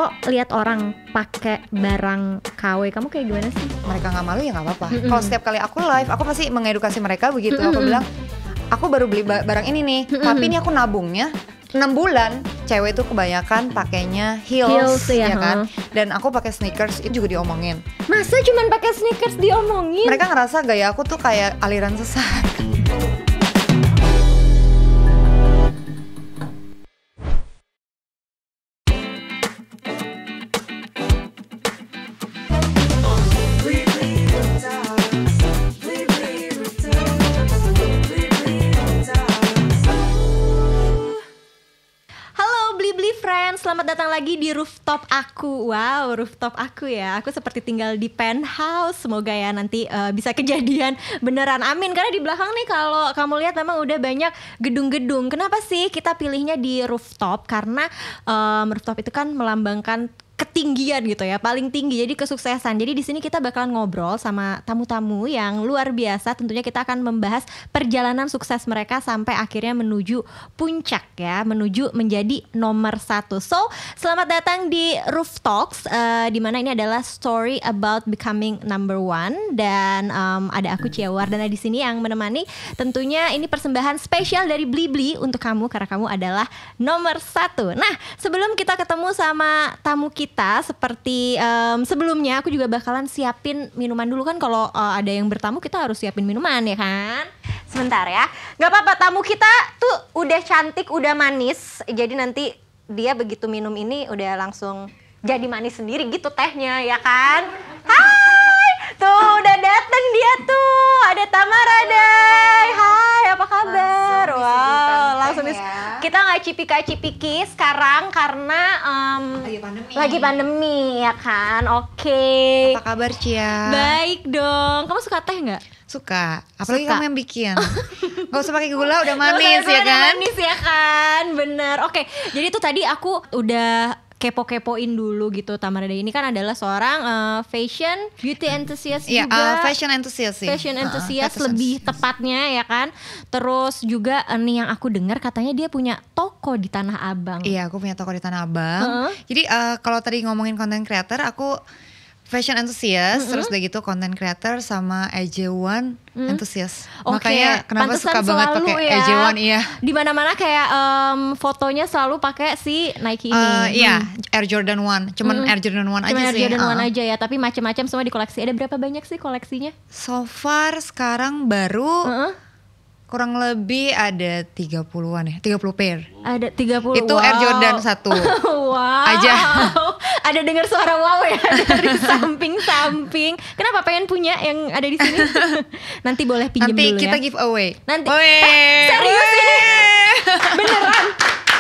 kalau lihat orang pakai barang KW, kamu kayak gimana sih? Mereka nggak malu ya nggak apa-apa. Kalau setiap kali aku live, aku pasti mengedukasi mereka begitu. Aku bilang, aku baru beli barang ini nih, tapi ini aku nabungnya 6 bulan. Cewek itu kebanyakan pakainya heels ya kan. Dan aku pakai sneakers itu juga diomongin. Masa cuman pakai sneakers diomongin? Mereka ngerasa gaya aku tuh kayak aliran sesat. Selamat datang lagi di rooftop aku. Wow, rooftop aku ya. Aku seperti tinggal di penthouse. Semoga ya nanti bisa kejadian beneran, amin. Karena di belakang nih kalau kamu lihat memang udah banyak gedung-gedung. Kenapa sih kita pilihnya di rooftop? Karena rooftop itu kan melambangkan ketinggian gitu ya, paling tinggi, jadi kesuksesan. Jadi di sini kita bakalan ngobrol sama tamu-tamu yang luar biasa. Tentunya kita akan membahas perjalanan sukses mereka sampai akhirnya menuju puncak ya, menuju menjadi nomor 1. So, selamat datang di Roof Talks, di mana ini adalah story about becoming number 1. Dan ada aku Cia Wardana di sini yang menemani. Tentunya ini persembahan spesial dari Blibli untuk kamu karena kamu adalah nomor 1. Nah, sebelum kita ketemu sama tamu kita seperti sebelumnya, aku juga bakalan siapin minuman dulu kan. Kalau ada yang bertamu kita harus siapin minuman ya kan. Sebentar ya, nggak apa-apa, tamu kita tuh udah cantik, udah manis. Jadi nanti dia begitu minum ini udah langsung jadi manis sendiri gitu tehnya ya kan. Hai, tuh udah dateng dia tuh, ada Tamara Day. Hai, apa kabar? Langsung kita nggak cipika-cipiki sekarang karena lagi pandemi ya kan. Oke. Apa kabar Cia? Baik dong. Kamu suka teh nggak? Suka. Apalagi kamu yang bikin. Gak usah pakai gula, udah manis ya kan? Manis ya kan, bener. Oke. Jadi tuh tadi aku udah kepo-kepoin dulu gitu. Tamara Day ini kan adalah seorang fashion beauty enthusiast juga. Fashion enthusiast sih. Fashion enthusiast lebih tepatnya ya kan. Terus juga nih yang aku dengar katanya dia punya toko di Tanah Abang. Iya, aku punya toko di Tanah Abang. Jadi kalau tadi ngomongin content creator, aku fashion enthusiast, terus udah gitu content creator sama AJ1 enthusiast. Makanya kenapa pantesan suka banget pakai ya, AJ1 iya. Di mana-mana kayak fotonya selalu pakai si Nike ini. Iya, Air Jordan 1. Cuman Air Jordan 1 aja Air sih. Jordan 1 aja ya, tapi macam-macam semua di koleksi. Ada berapa banyak sih koleksinya? So far sekarang baru kurang lebih ada 30-an ya, 30 pair. Ada 30. Itu Air Jordan 1. Wow. Aja. Ada dengar suara wow ya dari samping-samping. Kenapa pengen punya yang ada di sini? Nanti boleh pinjam dulu ya. Nanti kita give away. Nanti. Serius ini? Beneran?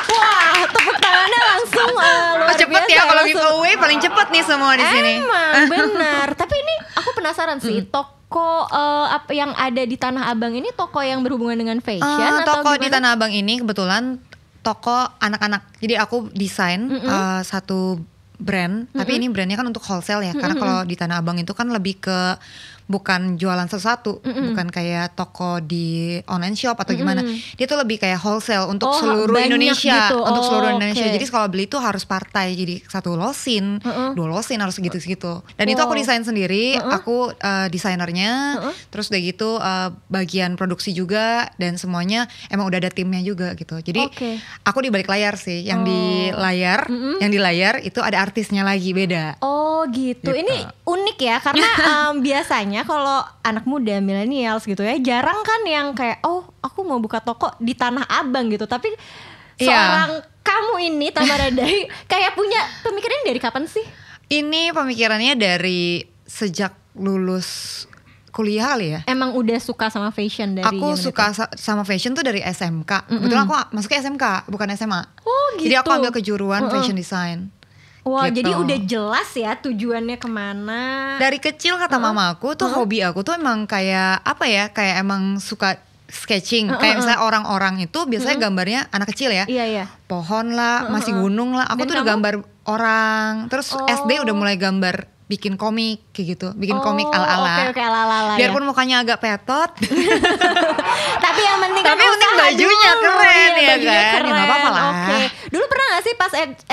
Wah, tepuk tangannya langsung luar cepet biasa ya kalau give away paling cepet nih semua di sini. Emang benar. Tapi ini aku penasaran sih, toko apa yang ada di Tanah Abang ini toko yang berhubungan dengan fashion atau toko gimana? di Tanah Abang ini kebetulan toko anak-anak. Jadi aku desain satu brand, tapi ini brandnya kan untuk wholesale ya. Karena kalau di Tanah Abang itu kan lebih ke bukan jualan sesuatu, bukan kayak toko di online shop atau gimana. Dia tuh lebih kayak wholesale untuk seluruh Indonesia, gitu. untuk seluruh Indonesia. Jadi kalau beli tuh harus partai, jadi 1 losin, 2 losin harus segitu-segitu. Dan itu aku desain sendiri, aku desainernya, terus udah gitu bagian produksi juga dan semuanya emang udah ada timnya juga gitu. Jadi aku di balik layar sih, yang di layar, yang di layar itu ada artisnya lagi beda. Oh gitu. Ini unik ya karena biasanya kalau anak muda millennials gitu ya jarang kan yang kayak aku mau buka toko di Tanah Abang gitu. Tapi seorang kamu ini Tamara Day kayak punya pemikiran dari kapan sih? Ini pemikirannya dari sejak lulus kuliah kali ya. Emang udah suka sama fashion dari aku suka sama fashion tuh dari SMK. Betul aku masuknya SMK bukan SMA. Oh gitu. Jadi aku ambil kejuruan fashion design. Wah, gitu. jadi udah jelas ya tujuannya kemana. Dari kecil kata mama aku tuh hobi aku tuh emang kayak apa ya, kayak emang suka sketching. Kayak misalnya orang-orang itu biasanya gambarnya anak kecil ya. Iya. Pohon lah, masih gunung lah. Aku tuh udah gambar orang. Terus SD udah mulai gambar bikin komik kayak gitu, bikin komik ala-ala. Oke, ala-ala. Biarpun mukanya agak petot. Tapi yang penting bajunya keren ya bajunya kan. keren. Ya, gak apa-apa lah. Oke. Dulu pernah gak sih pas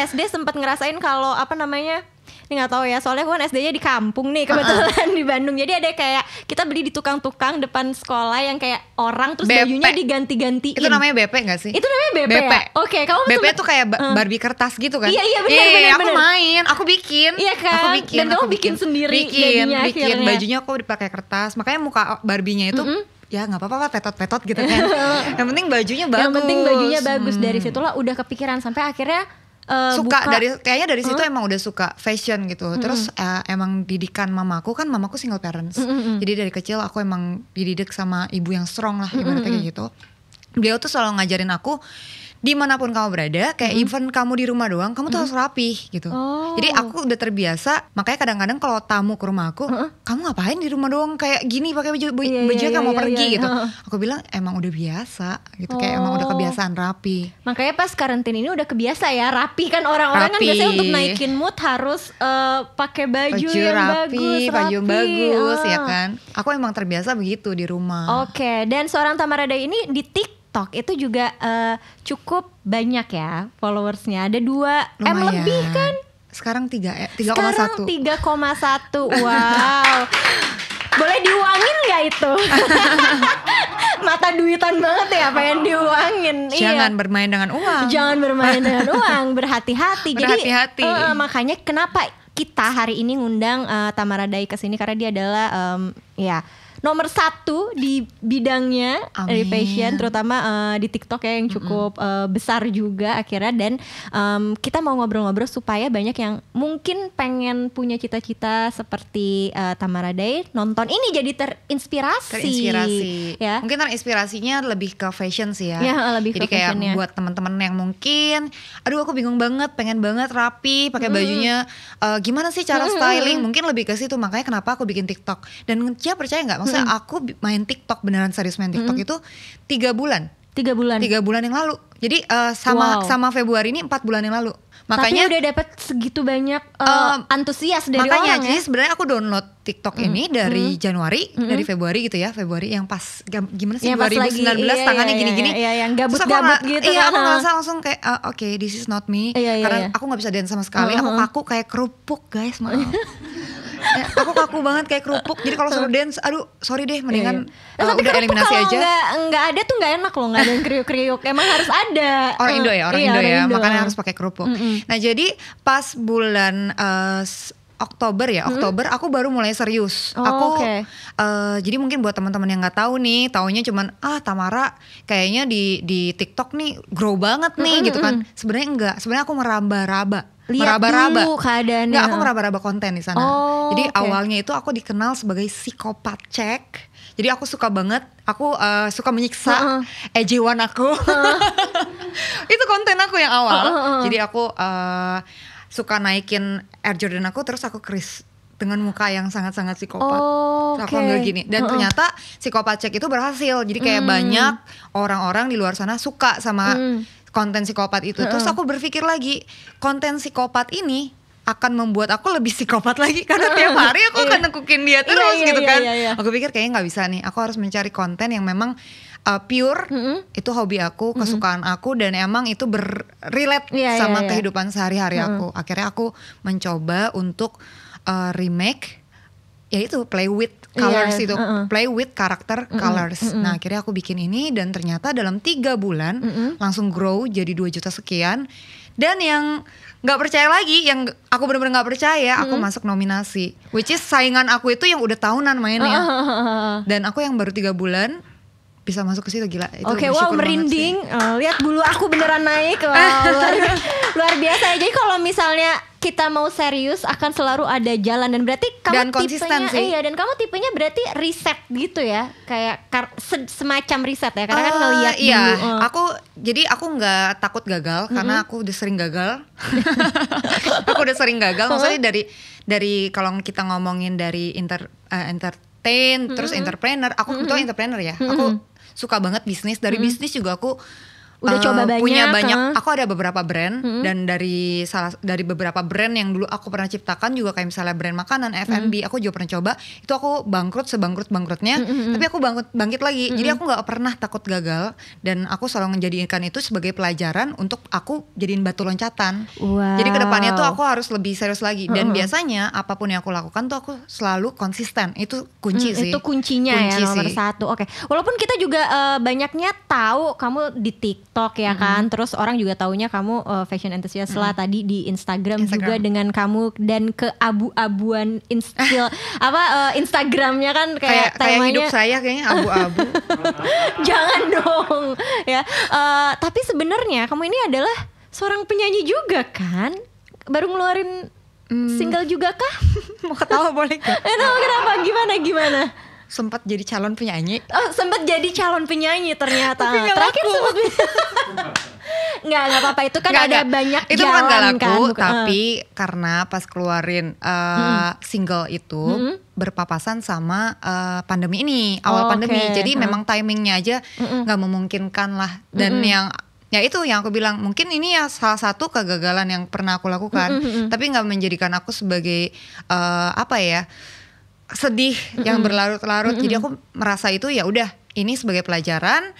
SD sempat ngerasain kalau apa namanya, ini nggak tahu ya, soalnya gue kan SD-nya di kampung nih kebetulan di Bandung. Jadi ada kayak kita beli di tukang-tukang depan sekolah yang kayak orang terus BP. bajunya diganti-gantiin. Itu namanya BP gak sih? Itu namanya BP, BP. ya? Oke, kamu BP tuh kayak Barbie kertas gitu kan? Iya benar. Aku main, aku bikin. Iya kan? Aku bikin. Dan kamu bikin sendiri jadinya bikin. akhirnya. Bajunya aku dipakai kertas. Makanya muka Barbie-nya itu ya nggak apa-apa petot-petot gitu kan. Yang penting bajunya bagus. Yang penting bajunya bagus. Dari situlah udah kepikiran sampai akhirnya suka kayaknya dari situ emang udah suka fashion gitu. Terus emang didikan mamaku single parents. Jadi dari kecil aku emang dididik sama ibu yang strong lah ibaratnya kayak gitu. Beliau tuh selalu ngajarin aku dimanapun kamu berada, kayak even kamu di rumah doang, kamu tuh harus rapih gitu. Jadi aku udah terbiasa, makanya kadang-kadang kalau tamu ke rumah aku, kamu ngapain di rumah doang kayak gini pakai baju kamu mau pergi gitu. Aku bilang emang udah biasa gitu, kayak emang udah kebiasaan rapi. Makanya pas karantina ini udah kebiasa ya rapi kan, orang-orang kan biasanya untuk naikin mood harus pakai baju yang rapi, baju yang bagus ya kan. Aku emang terbiasa begitu di rumah. Oke, dan seorang Tamara Day ini di TikTok itu juga cukup banyak ya followersnya. Ada 2 M lebih kan? Sekarang 3,1. Sekarang 3,1. Wow. Boleh diuangin gak itu? Mata duitan banget ya, pengen diuangin. Jangan bermain dengan uang. Jangan bermain dengan uang, berhati-hati. Berhati-hati. Jadi makanya kenapa kita hari ini ngundang Tamara Day ke sini, karena dia adalah nomor 1 di bidangnya. Dari fashion, terutama di TikTok ya, yang cukup besar juga akhirnya. Dan kita mau ngobrol-ngobrol supaya banyak yang mungkin pengen punya cita-cita seperti Tamara Day, nonton ini jadi terinspirasi. Ya. Mungkin terinspirasinya lebih ke fashion sih ya. Lebih jadi ke kayak fashionnya. buat teman-teman yang mungkin, aduh aku bingung banget, pengen banget rapi, pakai bajunya gimana sih cara styling, mungkin lebih ke situ. Makanya kenapa aku bikin TikTok. Dan ya percaya nggak, maksudnya aku main TikTok, beneran serius main TikTok itu 3 bulan. 3 bulan yang lalu. Jadi sama Februari ini 4 bulan yang lalu. Makanya tapi udah dapat segitu banyak antusias dari makanya, orang ya. Jadi sebenarnya aku download TikTok ini dari Januari, dari Februari gitu ya. Februari yang pas gimana sih, 2019 tangannya gini-gini. Iya, yang gabut-gabut gitu. Iya, aku ngerasa langsung kayak oke, this is not me. Karena aku gak bisa dance sama sekali. Aku kaku kayak kerupuk guys, maaf. Aku kaku banget kayak kerupuk. Jadi kalau suruh dance, aduh sorry deh, mendingan udah eliminasi aja. Nggak ada tuh nggak enak loh, nggak ada yang kriuk-kriuk. Emang harus ada. Orang Indo ya, makanya harus pakai kerupuk. Nah jadi pas bulan Oktober aku baru mulai serius. Jadi mungkin buat teman-teman yang nggak tahu nih, taunya cuman Tamara kayaknya di TikTok nih grow banget nih gitu kan. Sebenarnya enggak. Sebenarnya aku meraba-raba. Lihat dulu keadaannya. Nggak, aku meraba-raba konten di sana. Jadi awalnya itu aku dikenal sebagai psikopat cek. Jadi aku suka banget, aku suka menyiksa ejewan aku. Itu konten aku yang awal. Jadi aku suka naikin Air Jordan aku, terus aku keris dengan muka yang sangat-sangat psikopat. Aku ambil gini. Dan ternyata psikopat cek itu berhasil. Jadi kayak banyak orang-orang di luar sana suka sama konten psikopat itu. Terus aku berpikir lagi, konten psikopat ini akan membuat aku lebih psikopat lagi, karena tiap hari aku akan nekukin dia terus gitu kan. Aku pikir kayaknya nggak bisa nih. Aku harus mencari konten yang memang pure, itu hobi aku, kesukaan aku, dan emang itu berrelate sama kehidupan sehari-hari aku. Akhirnya aku mencoba untuk remake, yaitu play with colors itu, play with karakter colors. Nah akhirnya aku bikin ini, dan ternyata dalam 3 bulan langsung grow jadi 2 juta sekian. Dan yang gak percaya lagi, yang aku benar-benar gak percaya, aku masuk nominasi, which is saingan aku itu yang udah tahunan mainnya. Dan aku yang baru 3 bulan bisa masuk ke situ, gila. Oke, wow, merinding. Lihat bulu aku beneran naik. Wow, luar biasa ya. Jadi kalau misalnya kita mau serius akan selalu ada jalan, dan berarti kamu dan tipenya dan kamu tipenya berarti riset gitu ya, kayak semacam riset ya, karena kan ngelihat dulu. Aku nggak takut gagal, karena aku udah sering gagal. Aku udah sering gagal, maksudnya dari kalau kita ngomongin dari entertain terus entrepreneur, aku kebetulan entrepreneur ya. Aku suka banget bisnis, dari bisnis juga aku Udah coba banyak. Punya banyak. Aku ada beberapa brand dan dari beberapa brand yang dulu aku pernah ciptakan juga kayak misalnya brand makanan, F&B, aku juga pernah coba. Itu aku bangkrut sebangkrut-bangkrutnya, tapi aku bangkit lagi. Jadi aku nggak pernah takut gagal dan aku selalu menjadikan itu sebagai pelajaran untuk aku jadiin batu loncatan. Wow. Jadi kedepannya tuh aku harus lebih serius lagi. Dan biasanya apapun yang aku lakukan tuh aku selalu konsisten. Itu kunci sih. Itu kuncinya ya nomor satu. Oke. Walaupun kita juga banyaknya tahu kamu di TikTok ya kan, terus orang juga taunya kamu fashion enthusiast lah tadi di Instagram juga dengan kamu dan keabu-abuan Instagramnya kan kayak temanya hidup saya kayaknya abu-abu. Jangan dong ya. Tapi sebenarnya kamu ini adalah seorang penyanyi juga kan? Baru ngeluarin single juga kah? Mau ketawa boleh gak? Kenapa? Gimana? Sempat jadi calon penyanyi. Oh, sempat jadi calon penyanyi ternyata. Tapi Terakhir sempat nggak apa-apa, itu kan ada banyak itu jalan bukan gak laku, kan. tapi karena pas keluarin single itu berpapasan sama pandemi ini, awal pandemi. Jadi memang timingnya aja nggak memungkinkan lah. Dan yang ya itu yang aku bilang, mungkin ini ya salah satu kegagalan yang pernah aku lakukan, tapi nggak menjadikan aku sebagai sedih yang berlarut-larut. Jadi aku merasa itu ya udah, ini sebagai pelajaran.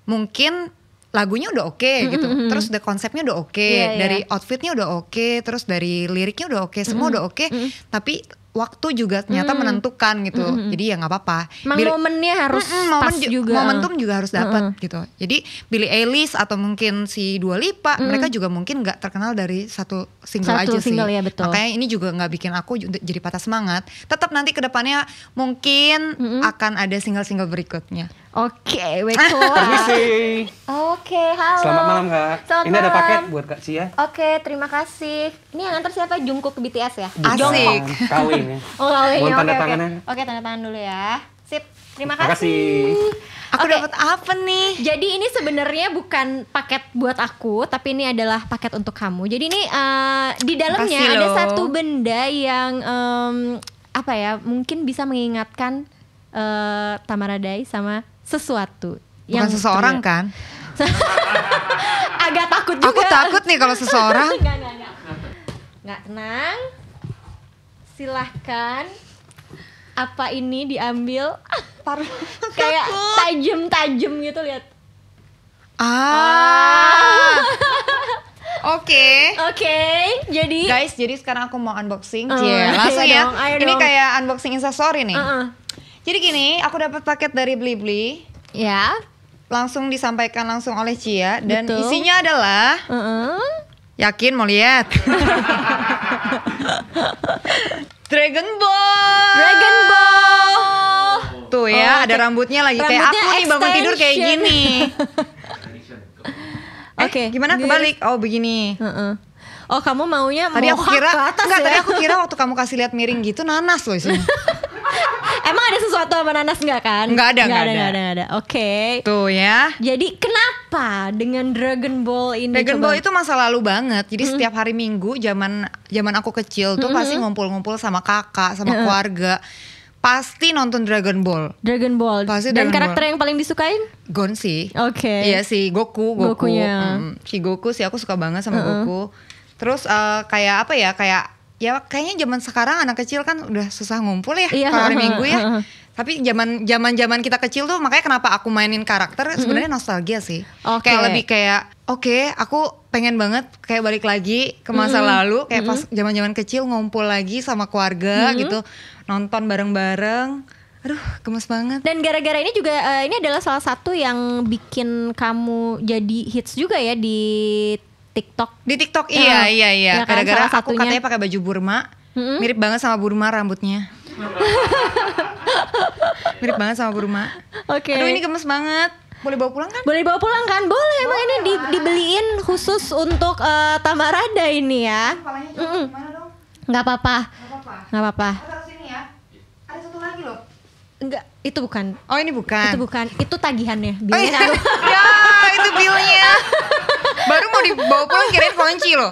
Mungkin lagunya udah oke gitu, terus the konsepnya udah oke, dari outfitnya udah oke, terus dari liriknya udah oke, semua udah oke, tapi waktu juga ternyata menentukan gitu. Jadi ya nggak apa-apa. Momennya harus pas juga. Momentum juga harus dapat gitu. Jadi Billie Eilish atau mungkin si Dua Lipa, mereka juga mungkin nggak terkenal dari satu single aja sih. Ya, betul. Makanya ini juga nggak bikin aku jadi patah semangat. Tetap nanti kedepannya mungkin akan ada single-single berikutnya. Oke, baiklah. Permisi. Oke, halo. Selamat malam Kak. Selamat Ini ada malam. paket buat Kak Cia. Oke, terima kasih. Ini yang nganter siapa? Jungkook ke BTS ya? Asik. Kawin ya. Oh, kawin. Mohon tanda Oke. tangannya. Oke, tanda tangan dulu ya. Sip. Terima Terima kasih. Aku Oke. dapat apa nih? Jadi ini sebenarnya bukan paket buat aku, tapi ini adalah paket untuk kamu. Jadi ini di dalamnya Makasih ada loh. satu benda yang mungkin bisa mengingatkan Tamaradai sama sesuatu. Bukan seseorang kan? Agak takut juga. Aku takut nih kalau seseorang. Nggak, tenang. Silahkan. Apa ini diambil? Kayak tajam-tajam gitu, lihat. Oke. Oke, jadi Guys, jadi sekarang aku mau unboxing. Iya Langsung ya. dong, ayo Ini dong. kayak unboxing Instastory nih. Uh-uh. Jadi gini, aku dapat paket dari Blibli. Ya. Langsung disampaikan langsung oleh Cia dan Betul. isinya adalah yakin mau lihat? Dragon Ball. Dragon Ball. Tuh ya, ada rambutnya lagi kayak Rambutnya aku nih bangun tidur kayak extension. gini. Oke. Gimana kebalik? Oh, begini. Oh, kamu maunya Tadi aku mohawk kira ke atas enggak, ya? tadi aku kira waktu kamu kasih lihat miring gitu nanas loh isinya. Emang ada sesuatu sama nanas nggak kan? Nggak ada. Nggak ada. Oke. Tuh ya. Jadi kenapa dengan Dragon Ball ini? Dragon coba? Ball itu masa lalu banget. Jadi setiap hari Minggu zaman aku kecil tuh pasti ngumpul-ngumpul sama kakak, sama keluarga. Pasti nonton Dragon Ball. Dragon Ball. Pasti Dan Dragon karakter Ball. yang paling disukain? Gon sih. Oke. Iya sih, Goku. Gokunya. Si Goku sih aku suka banget sama Goku. Terus kayak apa ya? Kayaknya zaman sekarang anak kecil kan udah susah ngumpul ya Iya, kalau hari Minggu ya. Tapi zaman kita kecil tuh makanya kenapa aku mainin karakter sebenarnya nostalgia sih. Oke. Kayak lebih kayak oke, aku pengen banget kayak balik lagi ke masa lalu kayak pas zaman-zaman kecil ngumpul lagi sama keluarga gitu, nonton bareng-bareng. Aduh, gemes banget. Dan gara-gara ini juga ini adalah salah satu yang bikin kamu jadi hits juga ya di TikTok. Di TikTok iya. Iya kan, Gara-gara salah aku satunya. katanya pakai baju Burma. Mirip banget sama Burma rambutnya. Mirip banget sama Burma. Oke. Aduh, ini gemes banget. Boleh bawa pulang kan? Boleh dibawa pulang kan? Boleh, emang ini dibeliin khusus untuk Tamarada ini ya. Kepalanya coba gimana dong? Nggak apa-apa. Nggak apa-apa. Aku taruh sini ya. Ada satu lagi loh. Enggak, itu bukan. Oh, ini bukan. Itu bukan. Itu tagihannya. Oh, Bilnya iya. aku- Ya, itu bilnya. Baru mau dibawa pulang kirain kunci loh.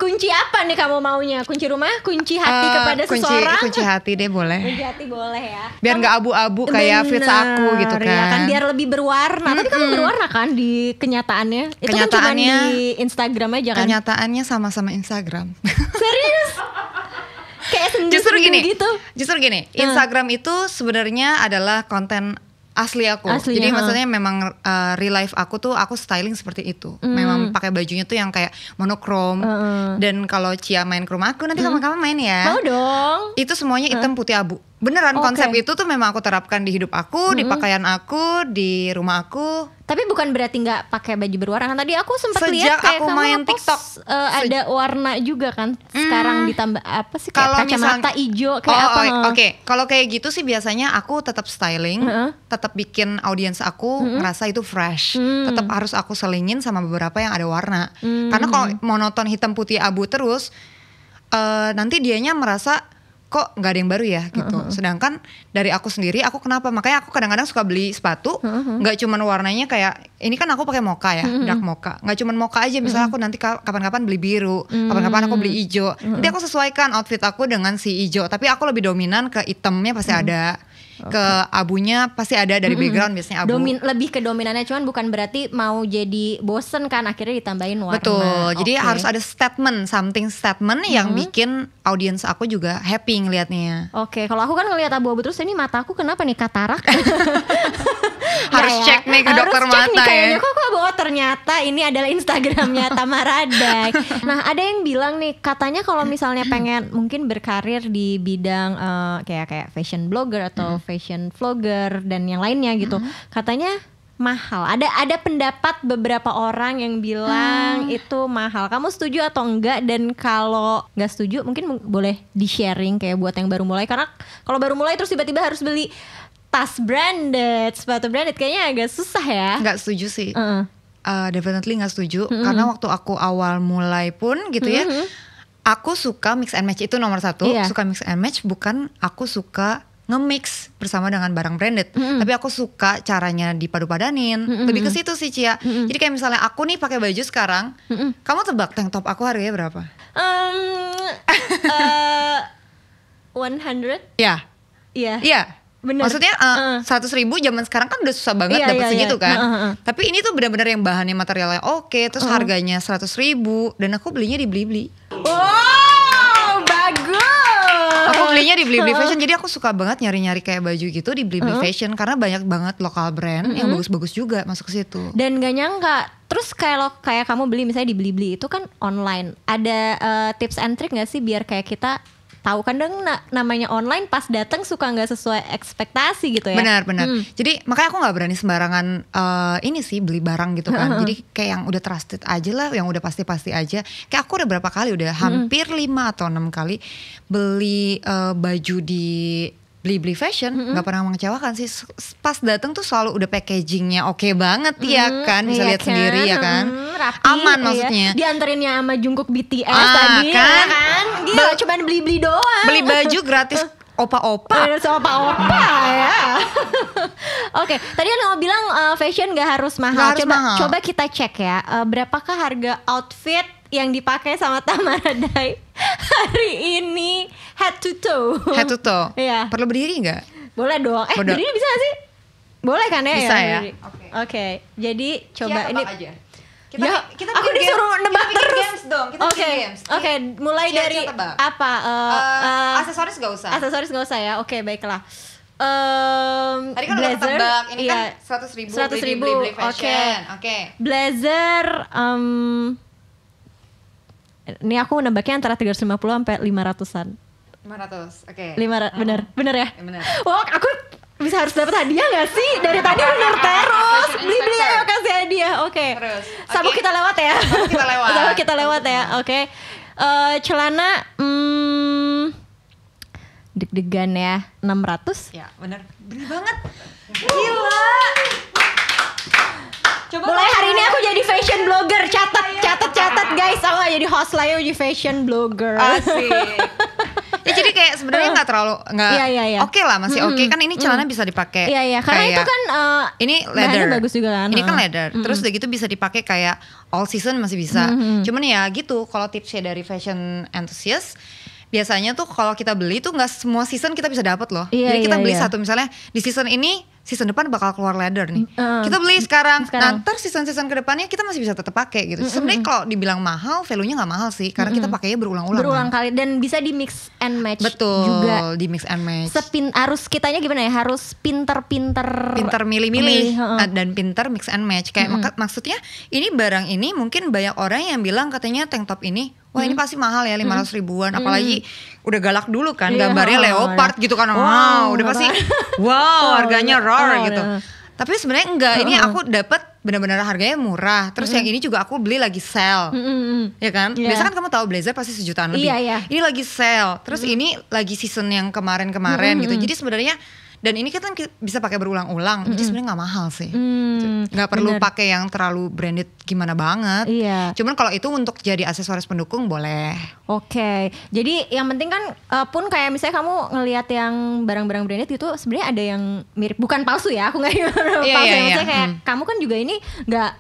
kunci apa nih kamu maunya? Kunci rumah, kunci hati kepada seseorang? Kunci hati deh boleh. Kunci hati boleh ya. Biar nggak abu-abu kayak fits aku gitu kan. Ya kan biar lebih berwarna. Tapi kamu berwarna kan di kenyataannya? Itu kan cuma di Instagram aja kan? Kenyataannya sama-sama Instagram. Serius? Kayak sendu-sendu gitu. Justru gini, Instagram itu sebenarnya adalah konten asli aku. Aslinya, jadi maksudnya memang real life aku tuh aku styling seperti itu. Memang pakai bajunya tuh yang kayak monokrom. Dan kalau Cia main ke rumah aku nanti kapan-kapan main ya. Mau dong. Itu semuanya hitam putih abu. Beneran konsep itu tuh memang aku terapkan di hidup aku, di pakaian aku, di rumah aku. Tapi bukan berarti nggak pakai baju berwarna kan? Tadi aku sempat lihat kayak aku kamu main ngepost, TikTok ada warna juga kan. Sekarang ditambah apa sih? Kalau Kayak kacamata hijau kayak apa? Oke. Kalau kayak gitu sih biasanya aku tetap styling, tetap bikin audiens aku ngerasa itu fresh. Tetap harus aku selingin sama beberapa yang ada warna. Karena kalau monoton hitam putih abu terus, nanti dianya merasa kok nggak ada yang baru ya gitu. Sedangkan dari aku sendiri, aku kenapa? Makanya aku kadang-kadang suka beli sepatu, nggak cuman warnanya kayak ini kan aku pakai mocha ya, dark mocha. Nggak cuman mocha aja, misalnya aku nanti kapan-kapan beli biru, kapan-kapan aku beli hijau. Nanti aku sesuaikan outfit aku dengan si hijau. Tapi aku lebih dominan ke hitamnya pasti ada. Ke abunya pasti ada dari background biasanya abu. Lebih ke dominannya, cuman bukan berarti mau jadi bosen kan akhirnya ditambahin warna. Betul. Jadi harus ada statement, something statement yang bikin audiens aku juga happy ngelihatnya. Oke, kalau aku kan ngelihat abu-abu terus ini mataku kenapa nih katarak? Harus cek nih ke dokter mata ya. Kok ternyata ini adalah Instagramnya Tamaradai. Nah, ada yang bilang nih katanya kalau misalnya pengen mungkin berkarir di bidang kayak fashion blogger atau fashion vlogger dan yang lainnya gitu. Katanya mahal. Ada pendapat beberapa orang yang bilang itu mahal. Kamu setuju atau enggak? Dan kalau nggak setuju mungkin boleh di-sharing kayak buat yang baru mulai. Karena kalau baru mulai terus tiba-tiba harus beli tas branded, sepatu branded kayaknya agak susah ya. Nggak setuju sih. Definitely nggak setuju. Karena waktu aku awal mulai pun gitu ya, aku suka mix and match, itu nomor satu. Suka mix and match, bukan aku suka nge-mix bersama dengan barang branded. Tapi aku suka caranya dipadu-padanin. Lebih ke situ sih Cia. Jadi kayak misalnya aku nih pakai baju sekarang, kamu tebak tank top aku harganya berapa? 100? Ya. Iya. Bener. Maksudnya 100.000 zaman sekarang kan udah susah banget dapat segitu kan. Tapi ini tuh benar-benar yang bahannya materialnya oke, terus harganya 100.000 dan aku belinya di Blibli. Wow, bagus. Aku belinya di Blibli Fashion, jadi aku suka banget nyari-nyari kayak baju gitu di Blibli Fashion karena banyak banget lokal brand yang bagus-bagus juga masuk ke situ. Dan gak nyangka. Terus kayak kamu beli misalnya di Blibli itu kan online. Ada tips and trick gak sih biar kayak kita tahu kadang namanya online pas datang suka nggak sesuai ekspektasi gitu ya. Benar. Jadi makanya aku nggak berani sembarangan ini sih beli barang gitu kan. Jadi kayak yang udah trusted aja lah, yang udah pasti aja. Kayak aku udah berapa kali, udah hampir 5 atau 6 kali beli baju di Blibli Fashion, nggak pernah mengecewakan sih. Pas datang tuh selalu udah packagingnya oke banget ya kan, bisa lihat sendiri ya kan, rapi, aman maksudnya. Dianterinnya sama Jungkook BTS tadi kan, gila cuman beli doang. Beli baju gratis opa-opa. Opa-opa ya. Oke, tadi kan kamu bilang fashion gak harus mahal. Coba kita cek ya, berapakah harga outfit yang dipakai sama Tamaradai hari ini head to toe? Head to toe. Iya. Perlu berdiri nggak? Boleh dong. Berdiri bisa gak sih? Boleh kan ya? Bisa ya. Oke. Jadi coba ini. Aja. Kita aku disuruh nebak terus. Games dong. Kita bikin games. Oke, mulai dari apa? Aksesoris gak usah. Aksesoris gak usah ya. Oke, baiklah. Tadi kan udah ketebak, ini kan 100.000 Blibli Fashion. Oke. Blazer ini aku nebaknya antara 350 sampai 500-an. 500. Oke. Bener ya? Bener. Wah, aku bisa harus dapat hadiah gak sih? Dari tadi bener terus. Beli ayo kasih hadiah. Oke. Sabuk kita lewat ya. Sabuk kita lewat ya. Oke. Celana deg-degan ya, 600. Ya, bener. Bener banget. Gila. Coba mulai hari ini aku jadi fashion blogger. Catat guys. Aku gak jadi host lah, aku jadi fashion blogger. Asik. Ya jadi kayak sebenarnya nggak terlalu Iya. oke lah, masih oke kan ini celana bisa dipakai. Iya, karena kayak, itu kan ini bahannya leather. bagus juga kan. Ini kan leather. Terus udah gitu bisa dipakai kayak all season masih bisa. Cuman ya gitu, kalau tipsnya dari fashion enthusiast, biasanya tuh kalau kita beli tuh nggak semua season kita bisa dapat loh. Iya, Jadi kita beli iya. satu, misalnya di season ini, season depan bakal keluar leather nih. Kita beli sekarang. Nanti season-season kedepannya kita masih bisa tetap pakai gitu. Sebenarnya kalau dibilang mahal, value-nya nggak mahal sih, karena kita pakainya berulang-ulang. Berulang kali dan bisa di mix and match. Betul, juga. di mix and match. Harus kitanya gimana ya? Harus pinter-pinter. Pinter milih-milih dan pinter mix and match. Kayak maksudnya ini barang ini mungkin banyak orang yang bilang katanya tank top ini, wah ini pasti mahal ya 500 ribuan. Apalagi udah galak dulu kan, gambarnya leopard gitu kan. Wow, udah pasti wow harganya roar gitu. Tapi sebenarnya enggak, ini aku dapat benar-benar harganya murah. Terus yang ini juga aku beli lagi sale, ya kan? Biasa kan kamu tahu blazer pasti sejutaan lebih. Iya. Ini lagi sale. Terus ini lagi season yang kemarin-kemarin gitu. Jadi sebenarnya dan ini kan bisa pakai berulang-ulang. Jadi sebenarnya nggak mahal sih. Nggak perlu pakai yang terlalu branded gimana banget. Iya. Cuman kalau itu untuk jadi aksesoris pendukung boleh. Oke. Jadi yang penting kan pun kayak misalnya kamu ngelihat yang barang-barang branded itu sebenarnya ada yang mirip, bukan palsu ya. Aku nggak palsu. Iya. Maksudnya kayak kamu kan juga ini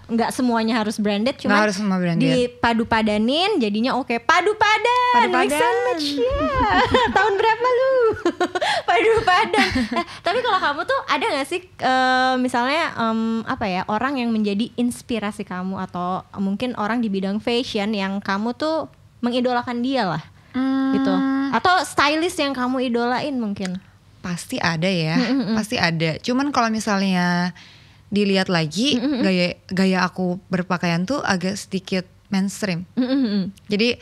nggak semuanya harus branded, cuma nggak harus semua branded. Dipadu-padanin jadinya oke. Padu-padan. Mix and match. Yeah. Tahun berapa lu? Padu-padan. Tapi kalau kamu tuh ada gak sih misalnya apa ya, orang yang menjadi inspirasi kamu atau mungkin orang di bidang fashion yang kamu tuh mengidolakan dia lah gitu, atau stylist yang kamu idolain mungkin? Pasti ada ya, pasti ada. Cuman kalau misalnya dilihat lagi gaya aku berpakaian tuh agak sedikit mainstream. Jadi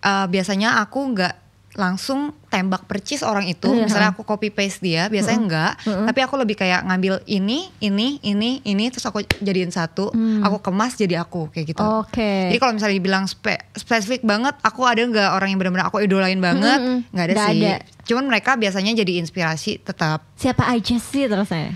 biasanya aku nggak langsung tembak percis orang itu, misalnya aku copy paste dia, biasanya enggak, tapi aku lebih kayak ngambil ini, terus aku jadiin satu, aku kemas jadi aku kayak gitu. Jadi kalau misalnya dibilang spesifik banget, aku ada nggak orang yang benar-benar aku idolain banget? Nggak ada sih. Cuman mereka biasanya jadi inspirasi tetap. Siapa aja sih terus saya?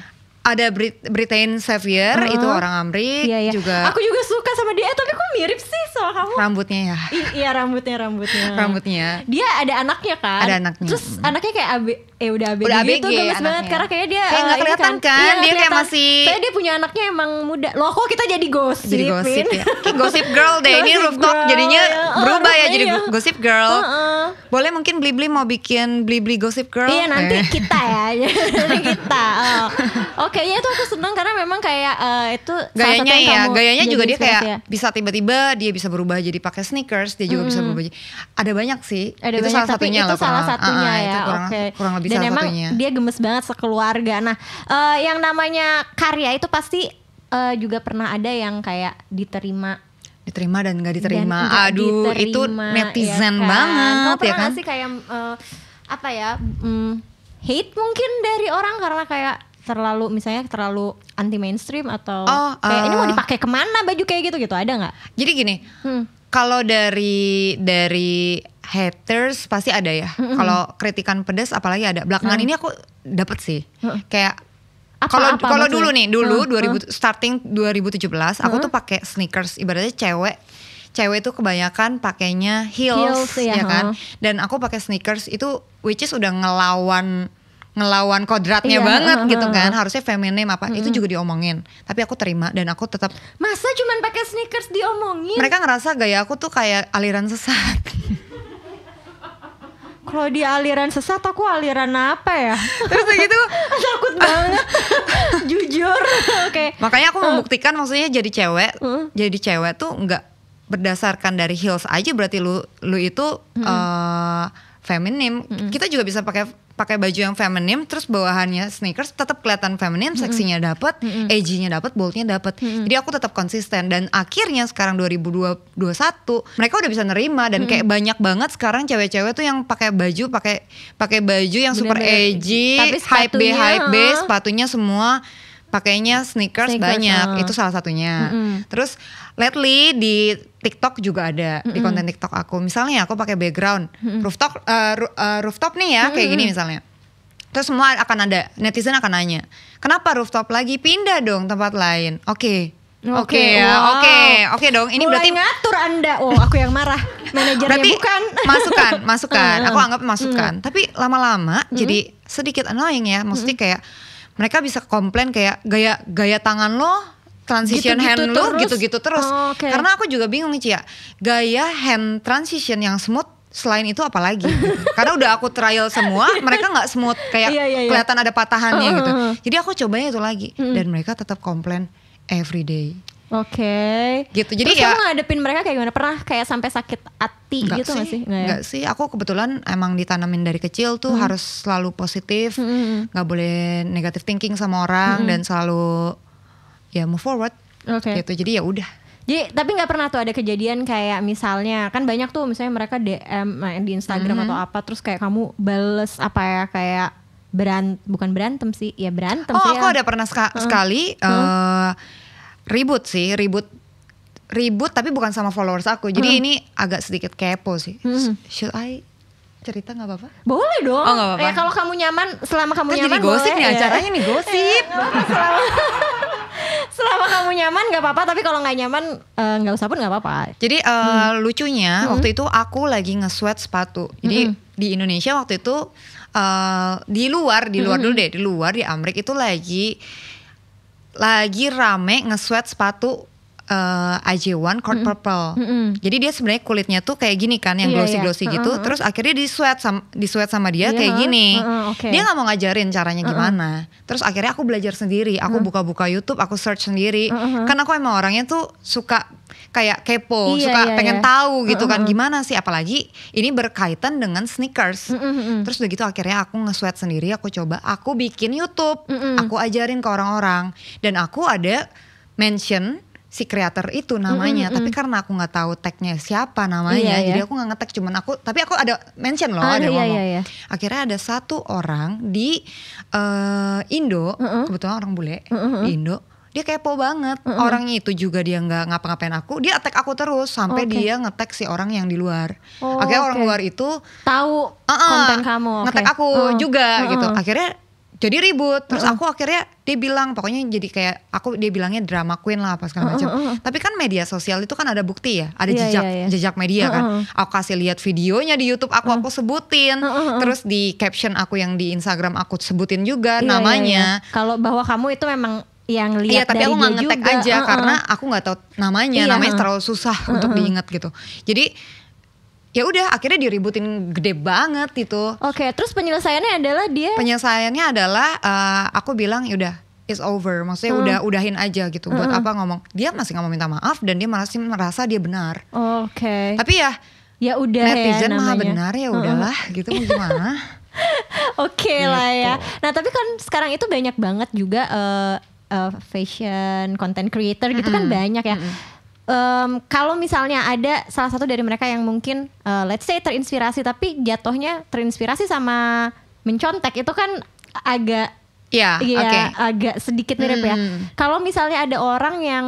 Ada Britain Xavier, itu orang Amrik juga. Aku juga suka sama dia, tapi kok mirip sih sama kamu? Rambutnya ya. Iya rambutnya. Dia ada anaknya kan? Ada anaknya. Terus anaknya kayak udah ABG udah gitu, ABG gemes banget karena kayak dia kayak nggak kelihatan kan? Iya, dia kayak masih. Saya dia punya anaknya emang muda. Loh kok kita jadi gosip? Jadi gosip ya. Kayak gossip girl deh. Ini rooftop jadinya berubah ya jadi gossip girl. Boleh mungkin Blibli mau bikin Blibli gossip girl? Iya nanti kita ya. Nanti kita. Oke, ya itu aku senang karena memang kayak itu gayanya ya. Gayanya juga dia kayak ya. bisa tiba-tiba dia bisa berubah jadi pakai sneakers, dia juga bisa berubah. Ada banyak sih. Ada itu banyak, salah satunya itu lah. salah satunya ya. Itu kurang lebih dan salah emang satunya. Dia gemes banget sekeluarga. Nah, yang namanya karya itu pasti juga pernah ada yang kayak diterima dan nggak diterima. Dan Aduh, diterima, itu netizen ya kan? banget. Kau pernah ya kan? gak sih kayak apa ya? Hate mungkin dari orang karena kayak terlalu anti mainstream atau kayak ini mau dipakai kemana baju kayak gitu ada nggak? Jadi gini, kalau dari haters pasti ada ya. Kalau kritikan pedas apalagi ada. Belakangan ini aku dapet sih. Kayak kalau dulu 2017 aku tuh pakai sneakers, ibaratnya cewek tuh kebanyakan pakainya heels ya kan. Dan aku pakai sneakers itu which is udah ngelawan kodratnya banget gitu kan. Harusnya feminim apa itu juga diomongin. Tapi aku terima dan aku tetap. Masa cuman pakai sneakers diomongin? Mereka ngerasa gaya aku tuh kayak aliran sesat. Kalau dia aliran sesat, aku aliran apa ya? Terus begitu takut banget. Jujur. Oke. Makanya aku membuktikan maksudnya jadi cewek tuh nggak berdasarkan dari heels aja berarti lu itu feminim. Kita juga bisa pakai baju yang feminim terus bawahannya sneakers tetap kelihatan feminim, seksinya dapat, edgy-nya dapat, bold-nya dapat. Jadi aku tetap konsisten dan akhirnya sekarang 2021 mereka udah bisa nerima dan kayak banyak banget sekarang cewek-cewek tuh yang pakai baju yang super edgy, hype B, sepatunya semua pakainya sneakers banyak. Itu salah satunya. Terus lately di TikTok juga ada di konten TikTok aku. Misalnya aku pakai background rooftop nih ya kayak gini misalnya. Terus semua akan ada netizen akan nanya, kenapa rooftop lagi, pindah dong tempat lain. Oke. Oke ya, wow. oke dong. Ini Mulai berarti ngatur Anda. Oh, aku yang marah. Manajernya berarti bukan. masukan. Aku anggap masukan. Tapi lama-lama jadi sedikit annoying ya. Maksudnya kayak mereka bisa komplain kayak gaya tangan lo, transition Gitu-gitu hand lo terus? gitu-gitu terus. Oh, oke. Karena aku juga bingung nih Cia, gaya hand transition yang smooth selain itu apa lagi? Gitu. Karena udah aku trial semua, mereka nggak smooth kayak Iya. kelihatan ada patahannya gitu. Jadi aku cobanya itu lagi dan mereka tetap komplain every day. Oke. Gitu. Jadi Terus ya kamu ngadepin mereka kayak gimana? Pernah kayak sampai sakit hati gitu gak sih? Enggak sih, aku kebetulan emang ditanamin dari kecil tuh harus selalu positif, nggak boleh negative thinking sama orang dan selalu ya move forward. Oke. Gitu. Jadi ya udah. Jadi tapi nggak pernah tuh ada kejadian kayak misalnya kan banyak tuh misalnya mereka DM di Instagram atau apa terus kayak kamu bales apa ya kayak bukan berantem sih ya berantem Oh, sih aku ya. ada pernah sekali ribut tapi bukan sama followers aku. Jadi ini agak sedikit kepo sih. Should I cerita nggak apa-apa? Boleh dong. Oh, nggak apa-apa. Ya kalau kamu nyaman, selama kamu Kan nyaman jadi gosip boleh, nih ya. acaranya nih gosip. Selama kamu nyaman nggak apa-apa, tapi kalau nggak nyaman nggak usah pun nggak apa-apa. Jadi lucunya waktu itu aku lagi nge-sweat sepatu. Jadi di Indonesia waktu itu di luar dulu deh, di luar di Amerika itu lagi rame nge-sweat sepatu AJ1 Court Purple. Jadi dia sebenarnya kulitnya tuh kayak gini kan, yang glossy-glossy gitu. Terus akhirnya di-sweat sama dia kayak gini. Okay. Dia nggak mau ngajarin caranya gimana. Terus akhirnya aku belajar sendiri. Aku buka-buka YouTube, aku search sendiri. Kan aku emang orangnya tuh suka kayak kepo, suka pengen tahu gitu kan gimana sih. Apalagi ini berkaitan dengan sneakers. Terus udah gitu akhirnya aku nge-sweat sendiri. Aku coba, aku bikin YouTube. Aku ajarin ke orang-orang. Dan aku ada mention si kreator itu namanya, tapi karena aku nggak tahu tagnya siapa namanya, jadi aku nggak nge-tag, tapi aku ada mention loh, ada ngomong. Akhirnya ada satu orang di Indo, kebetulan orang bule di Indo, dia kepo banget. Orangnya itu juga dia nggak ngapa-ngapain aku, dia tag aku terus sampai dia nge-tag si orang yang di luar. Akhirnya orang luar itu tahu konten kamu, nge-tag aku juga gitu. Akhirnya jadi ribut, terus aku akhirnya dia bilang pokoknya jadi kayak dia bilangnya drama queen lah apa segala macam. Tapi kan media sosial itu kan ada bukti ya, ada jejak media kan. Aku kasih lihat videonya di YouTube aku sebutin, terus di caption aku yang di Instagram aku sebutin juga namanya. Kalau bahwa kamu itu memang yang lihat tapi dari aku nggak nge-tag juga. aja karena aku nggak tahu namanya terlalu susah untuk diingat gitu. Jadi ya udah akhirnya diributin gede banget itu. Oke, terus penyelesaiannya adalah aku bilang ya udah it's over, maksudnya udahin aja gitu. Buat apa ngomong, dia masih nggak mau minta maaf dan dia masih merasa dia benar. Oke. Tapi ya udah netizen ya maha benar, ya udahlah gitu mau gimana. Oke lah ya. Nah tapi kan sekarang itu banyak banget juga fashion content creator gitu kan banyak ya. Kalau misalnya ada salah satu dari mereka yang mungkin let's say terinspirasi tapi jatuhnya terinspirasi sama mencontek, itu kan agak agak sedikit mirip ya. Kalau misalnya ada orang yang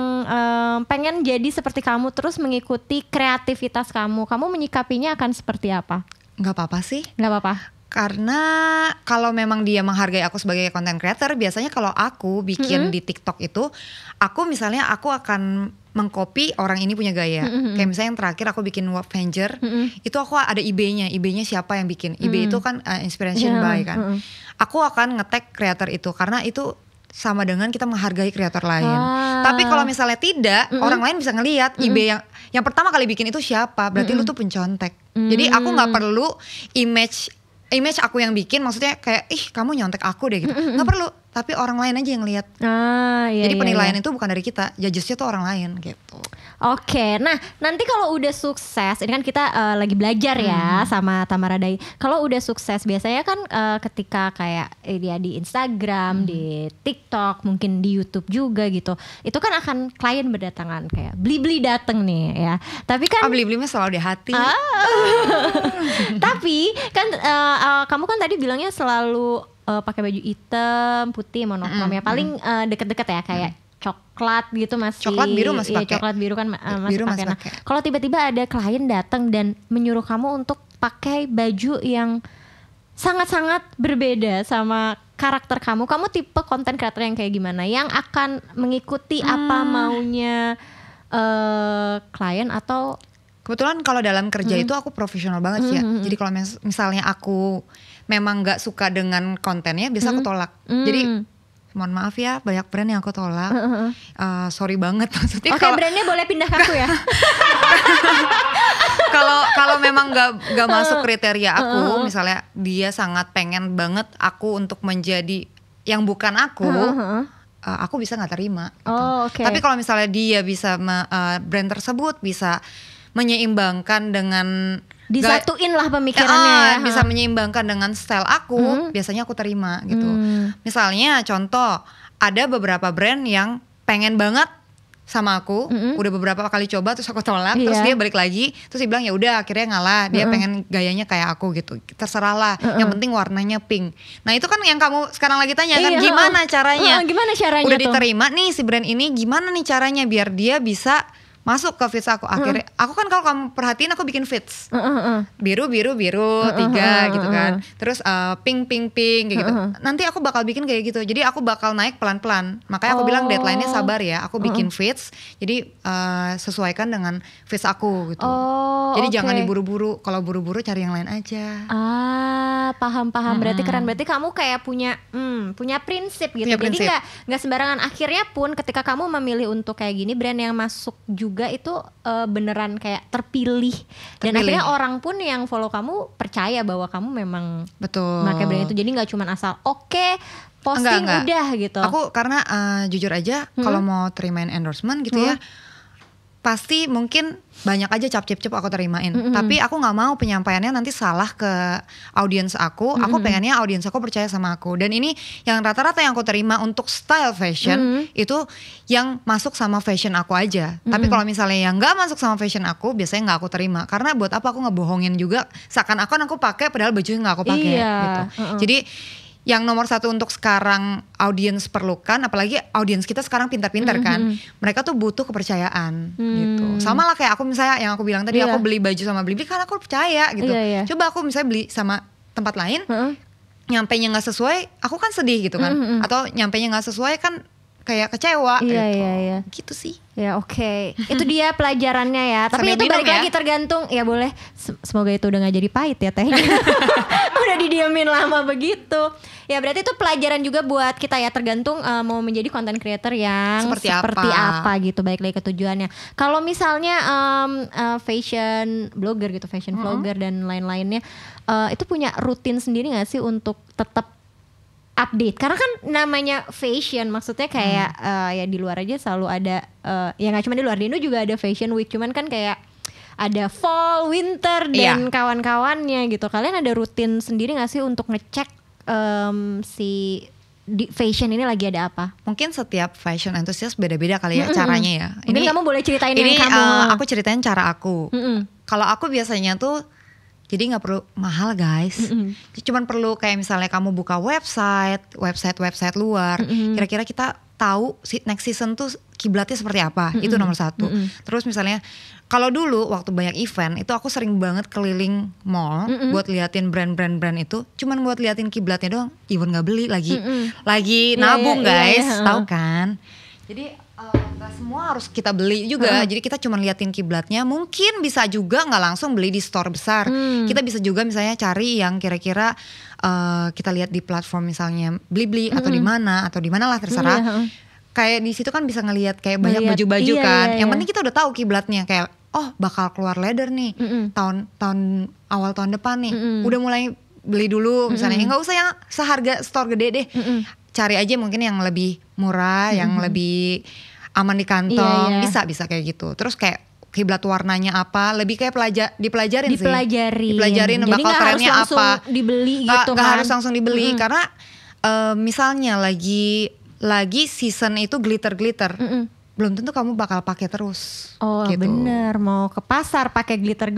pengen jadi seperti kamu terus mengikuti kreativitas kamu menyikapinya akan seperti apa? Nggak apa-apa sih. Nggak apa-apa. Karena kalau memang dia menghargai aku sebagai content creator, biasanya kalau aku bikin di TikTok itu, aku akan mengcopy orang ini punya gaya. Kayak misalnya yang terakhir aku bikin Avenger, itu aku ada IB-nya siapa yang bikin. IB itu kan inspiration by kan. Aku akan nge-tag kreator itu karena itu sama dengan kita menghargai kreator lain. Tapi kalau misalnya tidak, orang lain bisa ngelihat IB yang pertama kali bikin itu siapa, berarti lu tuh pencontek. Jadi aku nggak perlu image aku yang bikin, maksudnya kayak kamu nyontek aku deh gitu, nggak perlu, tapi orang lain aja yang lihat. Jadi penilaian itu bukan dari kita, judgesnya tuh orang lain gitu. Oke, nah nanti kalau udah sukses, ini kan kita lagi belajar ya sama Tamara Dai. Kalau udah sukses biasanya kan ketika kayak dia di Instagram, di TikTok, mungkin di YouTube juga gitu, itu kan akan klien berdatangan kayak beli dateng nih ya. Tapi kan beli-belinya selalu di hati. Tapi kan kamu kan tadi bilangnya selalu pakai baju hitam, putih, monokrom ya. Paling deket-deket ya kayak coklat gitu masih. Coklat biru masih pakai. Coklat biru kan masih pakai. Nah, kalau tiba-tiba ada klien datang dan menyuruh kamu untuk pakai baju yang sangat-sangat berbeda sama karakter kamu tipe konten kreator yang kayak gimana? Yang akan mengikuti apa maunya klien atau? Kebetulan kalau dalam kerja itu aku profesional banget sih ya. Jadi kalau misalnya aku memang nggak suka dengan kontennya, biasa aku tolak. Jadi mohon maaf ya, banyak brand yang aku tolak. Sorry banget maksudnya. Oke, brandnya boleh pindah ke aku ya. Kalau memang nggak masuk kriteria aku, misalnya dia sangat pengen banget aku untuk menjadi yang bukan aku bisa nggak terima. Gitu. Okay. Tapi kalau misalnya dia bisa brand tersebut bisa menyeimbangkan dengan disatuin lah pemikirannya bisa menyeimbangkan dengan style aku, biasanya aku terima gitu. Misalnya contoh, ada beberapa brand yang pengen banget sama aku, udah beberapa kali coba terus aku tolak, terus dia balik lagi, terus dia bilang ya udah akhirnya ngalah, dia pengen gayanya kayak aku gitu. Terserah lah, yang penting warnanya pink. Nah itu kan yang kamu sekarang lagi tanya kan, gimana caranya? Gimana caranya udah tuh? diterima nih si brand ini, gimana nih caranya biar dia bisa masuk ke feeds aku. Akhirnya aku kan kalau kamu perhatiin aku bikin feeds biru 3 gitu kan, terus pink kayak gitu. Nanti aku bakal bikin kayak gitu, jadi aku bakal naik pelan-pelan. Makanya aku bilang deadline-nya sabar ya, aku bikin feeds, jadi sesuaikan dengan feeds aku gitu. Jadi jangan diburu-buru, kalau buru-buru cari yang lain aja. Paham. Berarti keren, berarti kamu kayak punya prinsip gitu. Punya prinsip. Jadi nggak sembarangan. Akhirnya pun ketika kamu memilih untuk kayak gini, brand yang masuk juga itu beneran kayak terpilih. Dan akhirnya orang pun yang follow kamu percaya bahwa kamu memang pakai brand itu. Jadi nggak cuma asal posting enggak. Udah gitu. Aku karena jujur aja kalau mau terimain endorsement gitu ya, pasti mungkin banyak aja cap-cip aku terimain. Tapi aku gak mau penyampaiannya nanti salah ke audiens aku. Aku pengennya audiens aku percaya sama aku. Dan ini yang rata-rata yang aku terima untuk style fashion itu yang masuk sama fashion aku aja. Tapi kalau misalnya yang gak masuk sama fashion aku, biasanya gak aku terima. Karena buat apa aku ngebohongin juga, seakan-akan aku pakai padahal bajunya gak aku pakai gitu. Jadi yang nomor satu untuk sekarang audiens perlukan, apalagi audiens kita sekarang pintar-pintar kan, mereka tuh butuh kepercayaan gitu. Sama lah kayak aku misalnya yang aku bilang tadi, aku beli baju sama Blibli karena aku percaya gitu. Coba aku misalnya beli sama tempat lain, nyampenya nggak sesuai, aku kan sedih gitu kan. Atau nyampenya nggak sesuai kan kayak kecewa gitu sih. Ya oke. Itu dia pelajarannya ya. Tapi itu balik lagi tergantung. Ya boleh. Semoga itu udah gak jadi pahit ya tehnya. Udah didiemin lama begitu. Ya berarti itu pelajaran juga buat kita ya. Tergantung mau menjadi content creator yang seperti apa gitu. Balik lagi ke tujuannya. Kalau misalnya fashion blogger gitu, fashion vlogger dan lain-lainnya, itu punya rutin sendiri gak sih untuk tetap update? Karena kan namanya fashion, maksudnya kayak ya di luar aja selalu ada, ya nggak cuma di luar, di Indo juga ada fashion week, cuman kan kayak ada fall, winter dan kawan-kawannya gitu. Kalian ada rutin sendiri nggak sih untuk ngecek si di fashion ini lagi ada apa? Mungkin setiap fashion enthusiast beda-beda kali ya caranya ya. Ini kamu boleh ceritain yang kamu. Aku ceritain cara aku. Kalau aku biasanya tuh, jadi nggak perlu mahal guys, cuman perlu kayak misalnya kamu buka website luar, kira-kira kita tahu next season tuh kiblatnya seperti apa, itu nomor satu. Terus misalnya kalau dulu waktu banyak event itu aku sering banget keliling mall buat liatin brand-brand itu, cuman buat liatin kiblatnya doang, even nggak beli lagi nabung guys, tahu kan? Jadi gak semua harus kita beli juga. Jadi kita cuma liatin kiblatnya. Mungkin bisa juga gak langsung beli di store besar. Kita bisa juga misalnya cari yang kira-kira kita lihat di platform misalnya Blibli atau di mana lah terserah. Kayak di situ kan bisa ngelihat kayak banyak baju-baju kan. Yang penting kita udah tahu kiblatnya, kayak bakal keluar leather nih tahun awal tahun depan nih. Udah mulai beli dulu misalnya. Nggak usah yang seharga store gede deh. Cari aja mungkin yang lebih murah, yang lebih aman di kantong, bisa kayak gitu. Terus kayak kiblat warnanya apa, lebih kayak dipelajarin sih. Dipelajarin bakal trennya apa. Dibeli gitu kan. Gak harus langsung dibeli karena misalnya lagi season itu glitter. Belum tentu kamu bakal pakai terus. Gitu. Bener, mau ke pasar pakai glitter.